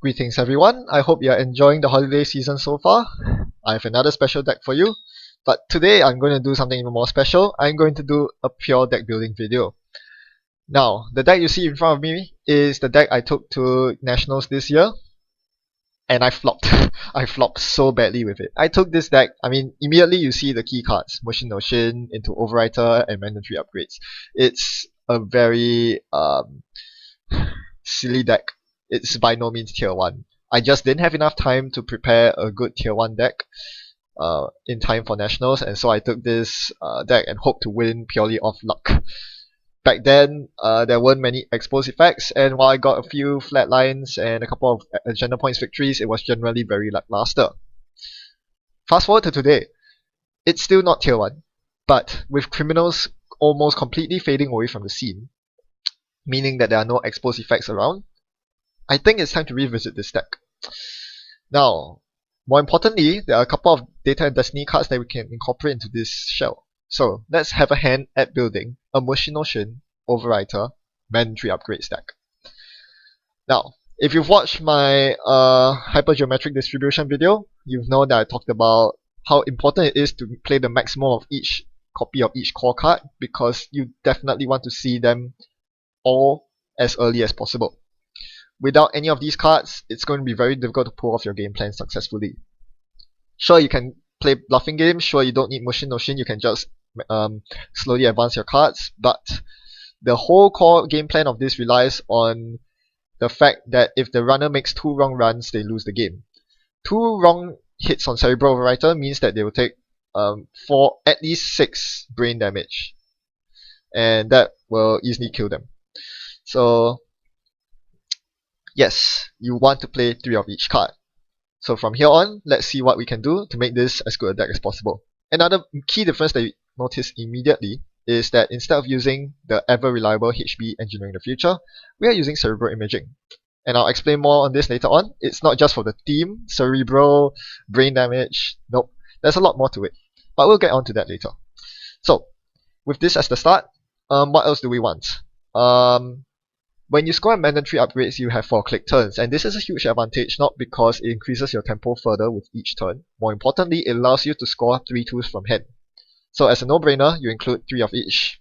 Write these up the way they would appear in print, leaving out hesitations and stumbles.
Greetings everyone, I hope you are enjoying the holiday season so far. I have another special deck for you, but today I'm going to do something even more special. I'm going to do a pure deck building video. Now, the deck you see in front of me is the deck I took to Nationals this year, and I flopped. I flopped so badly with it. I took this deck, immediately you see the key cards, Mushin into Overwriter and Mandatory Upgrades. It's a very silly deck. It's by no means tier 1. I just didn't have enough time to prepare a good tier 1 deck in time for Nationals, and so I took this deck and hoped to win purely off luck. Back then, there weren't many exposed effects, and while I got a few flat lines and a couple of agenda points victories, it was generally very lackluster. Fast forward to today, it's still not tier 1, but with criminals almost completely fading away from the scene, meaning that there are no exposed effects around, I think it's time to revisit this deck. Now, more importantly, there are a couple of Data and Destiny cards that we can incorporate into this shell. So let's have a hand at building a Mushin Overwriter Mandatory Upgrades deck. Now, if you've watched my hypergeometric distribution video, you've known that I talked about how important it is to play the maximum of each copy of each core card, because you definitely want to see them all as early as possible. Without any of these cards, it's going to be very difficult to pull off your game plan successfully. Sure, you can play bluffing games, sure you don't need Mushin, you can just slowly advance your cards, but the whole core game plan of this relies on the fact that if the runner makes 2 wrong runs, they lose the game. 2 wrong hits on Cerebral Overwriter means that they will take for at least 6 brain damage, and that will easily kill them. So yes, you want to play 3 of each card. So from here on, let's see what we can do to make this as good a deck as possible. Another key difference that you notice immediately is that instead of using the ever-reliable HB Engineering the Future, we are using Cerebral Imaging. And I'll explain more on this later on. It's not just for the theme, cerebral, brain damage, nope. There's a lot more to it. But we'll get on to that later. So, with this as the start, what else do we want? When you score mandatory upgrades, you have 4 click turns, and this is a huge advantage, not because it increases your tempo further with each turn. More importantly, it allows you to score 3 2s from hand. So as a no-brainer, you include 3 of each,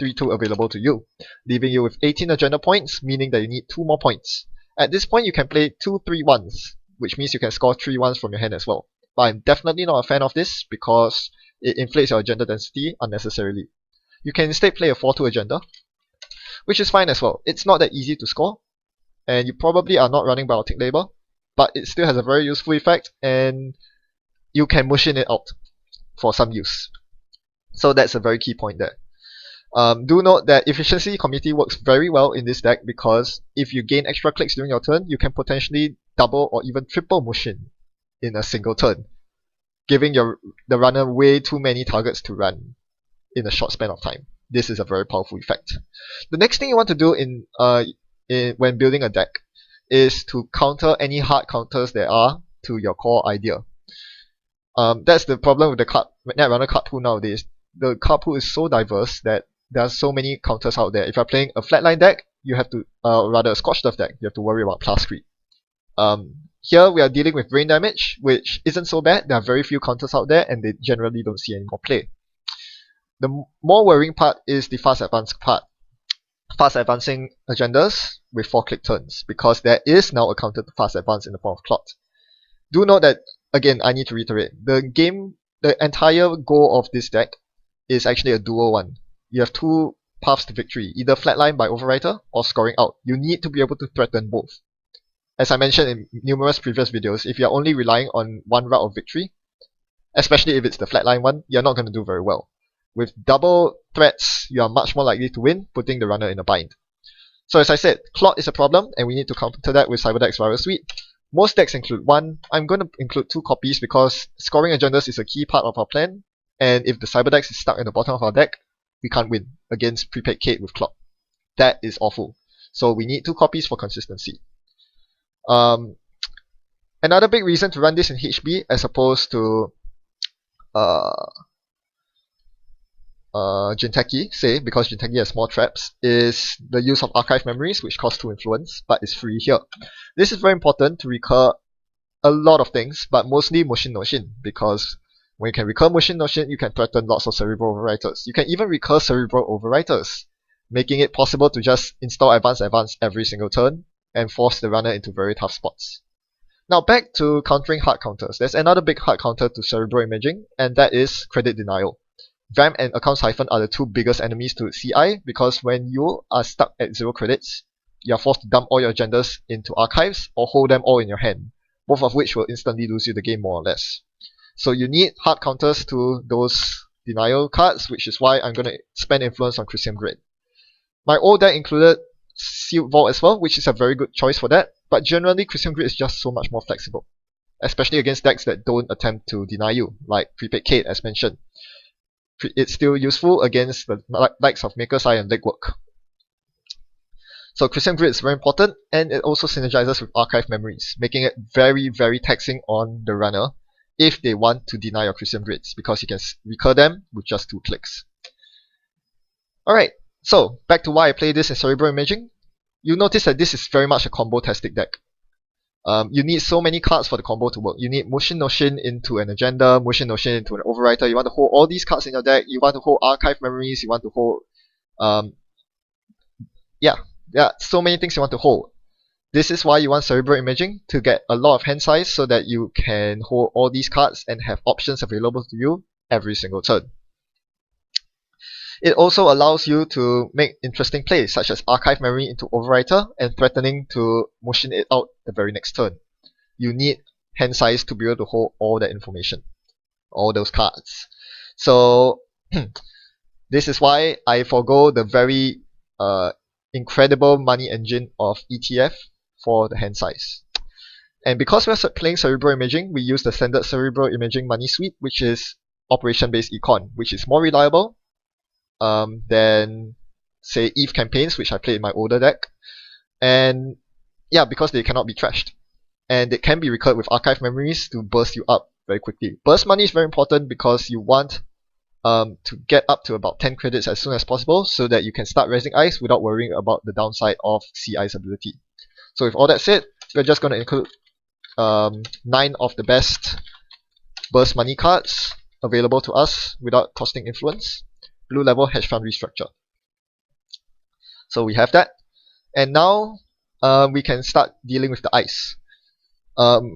3-2 available to you, leaving you with 18 agenda points, meaning that you need 2 more points. At this point, you can play 2 3-1s, which means you can score 3 1s from your hand as well. But I'm definitely not a fan of this because it inflates your agenda density unnecessarily. You can instead play a 4-2 agenda, which is fine as well. It's not that easy to score, and you probably are not running Biotic Labor, but it still has a very useful effect, and you can Mushin it out for some use. So that's a very key point there. Do note that Efficiency Committee works very well in this deck, because if you gain extra clicks during your turn, you can potentially double or even triple Mushin in a single turn, giving the runner way too many targets to run in a short span of time. This is a very powerful effect. The next thing you want to do when building a deck is to counter any hard counters there are to your core idea. That's the problem with the Netrunner card pool nowadays. The card pool is so diverse that there are so many counters out there. If you're playing a flatline deck, you have to, rather a Scorched Earth deck, you have to worry about plus creep. Here we are dealing with brain damage, which isn't so bad. There are very few counters out there, and they generally don't see any more play. The more worrying part is the fast advance part. Fast advancing agendas with 4 click turns, because there is now a counter to fast advance in the form of Clot. Do note that, again, I need to reiterate, the entire goal of this deck is actually a dual one. You have 2 paths to victory, either flatline by Overwriter or scoring out. You need to be able to threaten both. As I mentioned in numerous previous videos, if you're only relying on one route of victory, especially if it's the flatline one, you're not going to do very well. With double threats, you are much more likely to win, putting the runner in a bind. So as I said, Clot is a problem, and we need to counter that with Cyberdeck's Virus Suite. Most decks include 1. I'm going to include 2 copies because scoring agendas is a key part of our plan, and if the Cyberdeck is stuck in the bottom of our deck, we can't win against Prepaid Kate with Clot. That is awful. So we need 2 copies for consistency. Another big reason to run this in HB as opposed to Jinteki, say, because Jinteki has more traps, is the use of archive memories, which cost 2 influence, but is free here. This is very important to recur a lot of things, but mostly Mushin no Shin, because when you can recur Mushin no Shin, you can threaten lots of cerebral overwriters. You can even recur cerebral overwriters, making it possible to just install advance every single turn and force the runner into very tough spots. Now back to countering hard counters. There's another big hard counter to cerebral imaging, and that is credit denial. Vamp and account siphon are the two biggest enemies to CI, because when you are stuck at 0 credits, you are forced to dump all your agendas into archives or hold them all in your hand, both of which will instantly lose you the game more or less. So you need hard counters to those denial cards, which is why I'm going to spend influence on Chrysium Grid. My old deck included Sealed Vault as well, which is a very good choice for that, but generally Chrysium Grid is just so much more flexible, especially against decks that don't attempt to deny you, like Prepaid Kate as mentioned. It's still useful against the likes of Maker's Eye and Legwork. So Chrysium Grid is very important, and it also synergizes with archive memories, making it very, very taxing on the runner if they want to deny your Chrysium Grids, because you can recur them with just 2 clicks. Alright, so back to why I play this in Cerebral Imaging. You'll notice that this is very much a combo-tastic deck. You need so many cards for the combo to work. You need Mushin no Shin into an agenda, Mushin no Shin into an overwriter. You want to hold all these cards in your deck. You want to hold archive memories. You want to hold, so many things you want to hold. This is why you want Cerebral Imaging, to get a lot of hand size so that you can hold all these cards and have options available to you every single turn. It also allows you to make interesting plays, such as archive memory into overwriter and threatening to Mushin it out the very next turn. You need hand size to be able to hold all that information, all those cards. So this is why I forgo the very incredible money engine of ETF for the hand size. And because we're playing Cerebral Imaging, we use the standard Cerebral Imaging money suite, which is operation-based econ, which is more reliable than, say, EVE campaigns, which I played in my older deck. And yeah, because they cannot be trashed. And it can be recurred with archive memories to burst you up very quickly. Burst money is very important because you want to get up to about 10 credits as soon as possible, so that you can start raising ice without worrying about the downside of CI's ability. So with all that said, we're just going to include 9 of the best burst money cards available to us without costing influence. Blue level hedge fund restructure. So we have that, and now we can start dealing with the ice.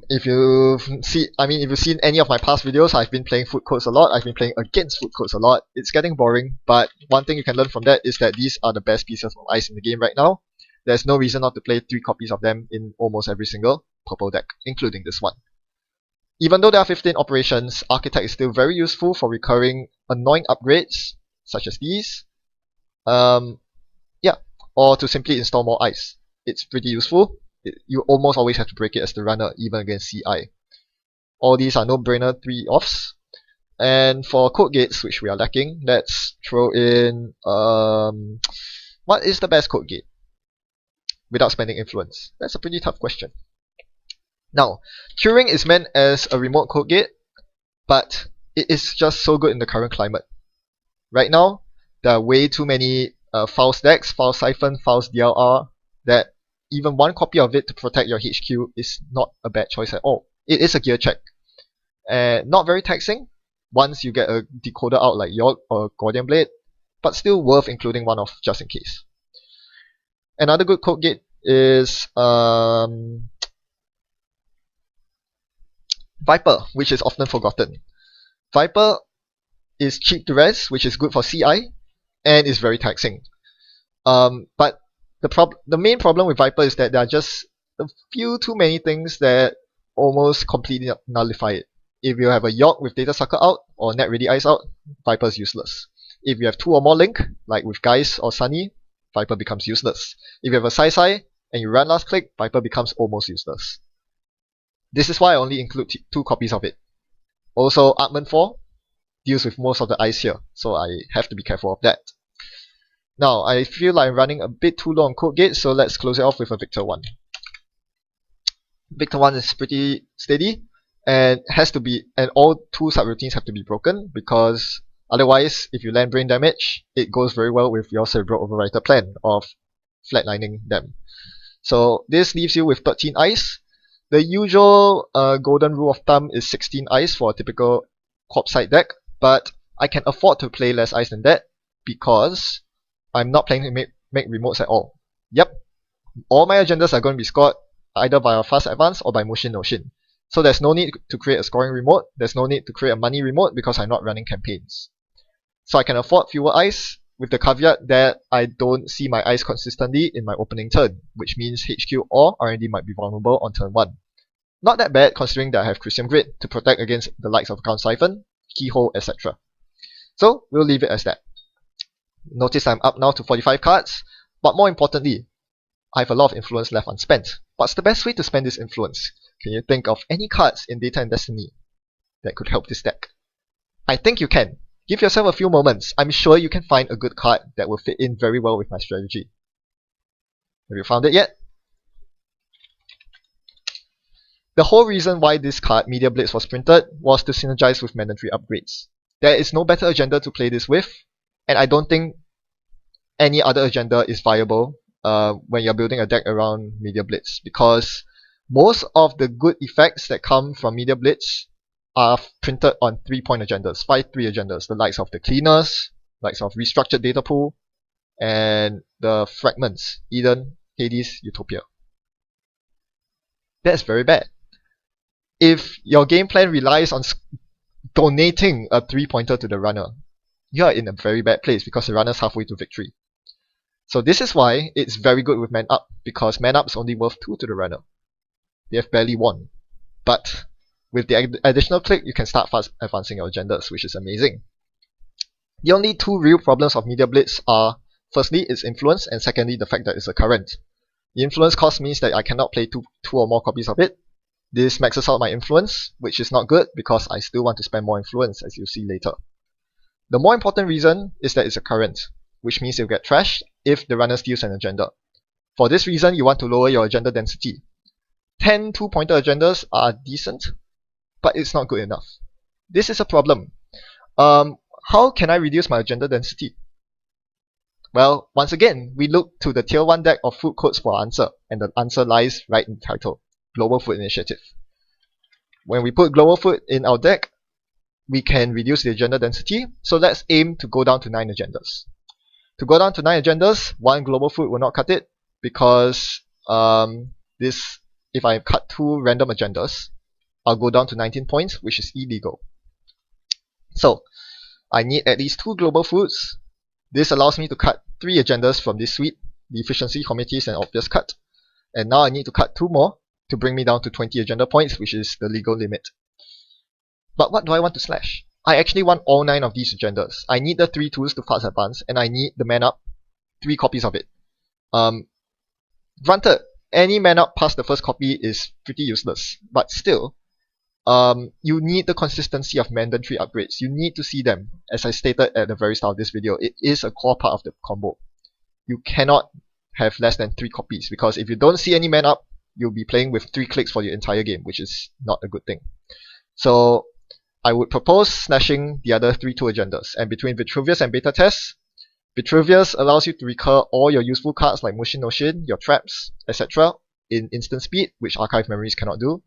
If you've seen any of my past videos, I've been playing food codes a lot. I've been playing against food codes a lot. It's getting boring, but one thing you can learn from that is that these are the best pieces of ice in the game right now. There's no reason not to play 3 copies of them in almost every single purple deck, including this one. Even though there are 15 operations, Architect is still very useful for recurring annoying upgrades, such as these. Or to simply install more ice. It's pretty useful. You almost always have to break it as the runner, even against CI. All these are no-brainer 3-offs. And for code gates, which we are lacking, let's throw in what is the best code gate without spending influence? That's a pretty tough question. Now, curing is meant as a remote code gate, but it is just so good in the current climate. Right now, there are way too many Faust decks, Faust Siphon, Faust DLR, that even one copy of it to protect your HQ is not a bad choice at all. It is a gear check. Not very taxing once you get a decoder out like York or Guardian Blade, but still worth including one off just in case. Another good code gate is Viper, which is often forgotten. Viper is cheap to res, which is good for CI, and is very taxing. But the main problem with Viper is that there are just a few too many things that almost completely nullify it. If you have a York with Data Sucker out or Net Ready Ice out, Viper is useless. If you have 2 or more Link, like with Guise or Sunny, Viper becomes useless. If you have a Sai and you run last click, Viper becomes almost useless. This is why I only include 2 copies of it. Also, Artman 4 deals with most of the ice here, so I have to be careful of that. Now, I feel like I'm running a bit too long on code gate, so let's close it off with a Victor 1. Victor 1 is pretty steady, and has to be, and all 2 subroutines have to be broken, because Otherwise, if you land brain damage, it goes very well with your Cerebral Overwriter plan of flatlining them. So this leaves you with 13 eyes. The usual golden rule of thumb is 16 eyes for a typical Corpsite deck, but I can afford to play less eyes than that because I'm not planning to make remotes at all. Yep, all my agendas are going to be scored either via fast advance or by Mushin no Shin. So there's no need to create a scoring remote, there's no need to create a money remote because I'm not running campaigns. So I can afford fewer eyes, with the caveat that I don't see my eyes consistently in my opening turn, which means HQ or R&D might be vulnerable on turn 1. Not that bad considering that I have Crisium Grid to protect against the likes of Ground Siphon, Keyhole, etc. So we'll leave it as that. Notice I'm up now to 45 cards, but more importantly, I have a lot of influence left unspent. What's the best way to spend this influence? Can you think of any cards in Data and Destiny that could help this deck? I think you can. Give yourself a few moments. I'm sure you can find a good card that will fit in very well with my strategy. Have you found it yet? The whole reason why this card, Media Blitz, was printed was to synergize with mandatory upgrades. There is no better agenda to play this with, and I don't think any other agenda is viable when you're building a deck around Media Blitz, because most of the good effects that come from Media Blitz are printed on 3-point agendas, 5-3 agendas, the likes of the Cleaners, likes of Restructured Data Pool, and the Fragments, Eden, Hades, Utopia. That's very bad. If your game plan relies on donating a 3-pointer to the runner, you are in a very bad place because the runner's halfway to victory. So this is why it's very good with Man Up, because Man Up's only worth 2 to the runner. They have barely won. But with the additional click, you can start fast advancing your agendas, which is amazing. The only two real problems of Media Blitz are, firstly, its influence, and secondly, the fact that it's a current. The influence cost means that I cannot play two or more copies of it. This maxes out my influence, which is not good because I still want to spend more influence, as you'll see later. The more important reason is that it's a current, which means it'll get trashed if the runner steals an agenda. For this reason, you want to lower your agenda density. 10 2-pointer agendas are decent, but it's not good enough. This is a problem. How can I reduce my agenda density? Well, once again, we look to the tier 1 deck of food codes for answer, and the answer lies right in the title, Global Food Initiative. When we put Global Food in our deck, we can reduce the agenda density, so let's aim to go down to 9 agendas. To go down to 9 agendas, 1 Global Food will not cut it, because if I cut 2 random agendas, I'll go down to 19 points, which is illegal. So, I need at least 2 Global Foods. This allows me to cut 3 agendas from this suite, the Efficiency, Committees, and Obvious Cut. And now I need to cut 2 more to bring me down to 20 agenda points, which is the legal limit. But what do I want to slash? I actually want all 9 of these agendas. I need the 3 tools to fast advance, and I need the Man Up, 3 copies of it. Granted, any Man Up past the first copy is pretty useless, but still, you need the consistency of mandatory upgrades. You need to see them. As I stated at the very start of this video, it is a core part of the combo. You cannot have less than 3 copies, because if you don't see any Man Up, you'll be playing with 3 clicks for your entire game, which is not a good thing. So I would propose slashing the other 3 2 agendas. And between Vitruvius and Beta Test, Vitruvius allows you to recur all your useful cards like Mushin no Shin, your traps, etc. in instant speed, which Archive Memories cannot do.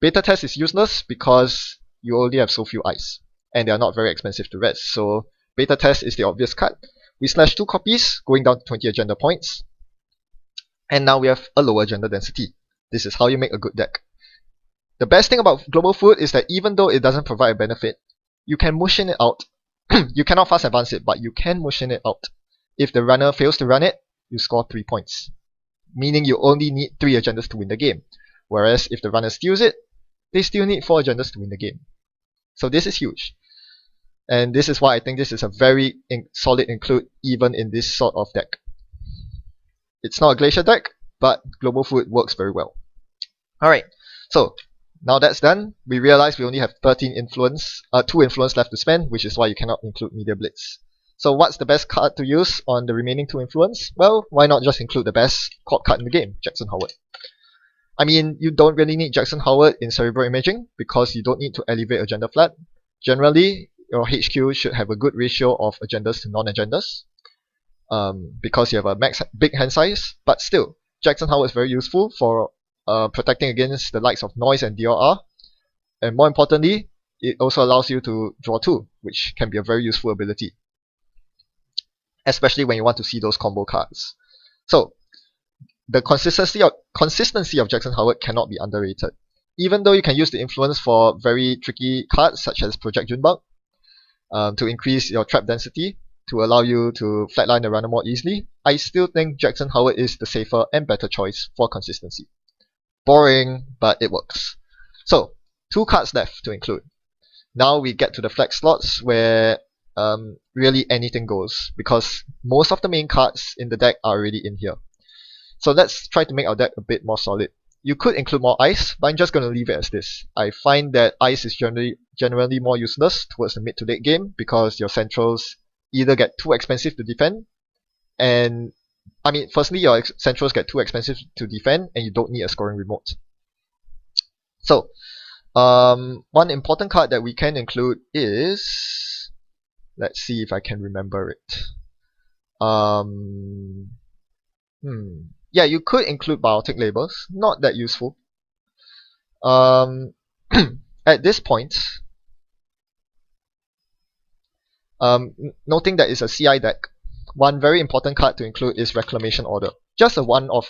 Beta Test is useless because you only have so few eyes, and they are not very expensive to rest, so Beta Test is the obvious cut. We slash 2 copies, going down to 20 agenda points, and now we have a lower agenda density. This is how you make a good deck. The best thing about Global Food is that even though it doesn't provide a benefit, you can Mushin it out. You cannot fast advance it, but you can Mushin it out. If the runner fails to run it, you score 3 points, meaning you only need 3 agendas to win the game. Whereas if the runner steals it, they still need 4 agendas to win the game. So this is huge. And this is why I think this is a very solid include even in this sort of deck. It's not a Glacier deck, but Global Food works very well. Alright, so now that's done, we realize we only have 2 influence left to spend, which is why you cannot include Media Blitz. So what's the best card to use on the remaining 2 influence? Well, why not just include the best corp card in the game, Jackson Howard. I mean, you don't really need Jackson Howard in Cerebral Imaging because you don't need to elevate agenda flat. Generally, your HQ should have a good ratio of agendas to non-agendas, because you have a big hand size. But still, Jackson Howard is very useful for protecting against the likes of noise and DRR, and more importantly, it also allows you to draw 2, which can be a very useful ability, especially when you want to see those combo cards. So the consistency of Jackson Howard cannot be underrated. Even though you can use the influence for very tricky cards such as Project Junebug, to increase your trap density to allow you to flatline the runner more easily, I still think Jackson Howard is the safer and better choice for consistency. Boring, but it works. So 2 cards left to include. Now we get to the flex slots where really anything goes, because most of the main cards in the deck are already in here. So let's try to make our deck a bit more solid. You could include more ice, but I'm just going to leave it as this. I find that ice is generally more useless towards the mid to late game, because your centrals either get too expensive to defend, and firstly, your centrals get too expensive to defend, and you don't need a scoring remote. So one important card that we can include is, let's see if I can remember it. Yeah, you could include biotic labels. Not that useful. At this point, noting that it's a CI deck, one very important card to include is Reclamation Order. Just a one-off.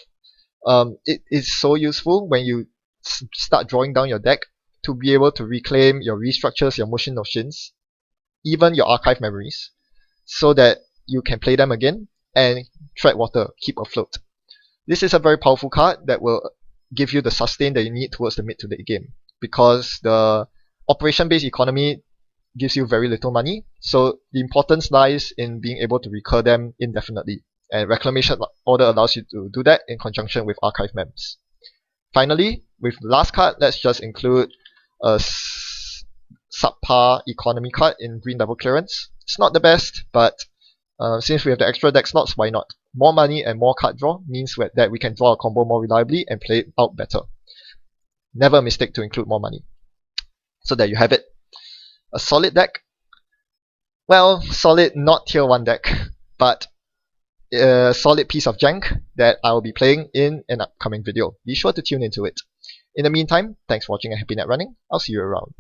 It is so useful when you start drawing down your deck to be able to reclaim your restructures, your Mushin notions, even your archive memories, so that you can play them again and tread water, keep afloat. This is a very powerful card that will give you the sustain that you need towards the mid to late game, because the operation-based economy gives you very little money, so the importance lies in being able to recur them indefinitely, and Reclamation Order allows you to do that in conjunction with archive mems. Finally, with the last card, let's just include a subpar economy card in green level clearance. It's not the best, but since we have the extra deck slots, why not? More money and more card draw means that we can draw a combo more reliably and play it out better. Never a mistake to include more money. So there you have it. A solid deck. Well, solid, not tier 1 deck, but a solid piece of jank that I will be playing in an upcoming video. Be sure to tune into it. In the meantime, thanks for watching and happy net running. I'll see you around.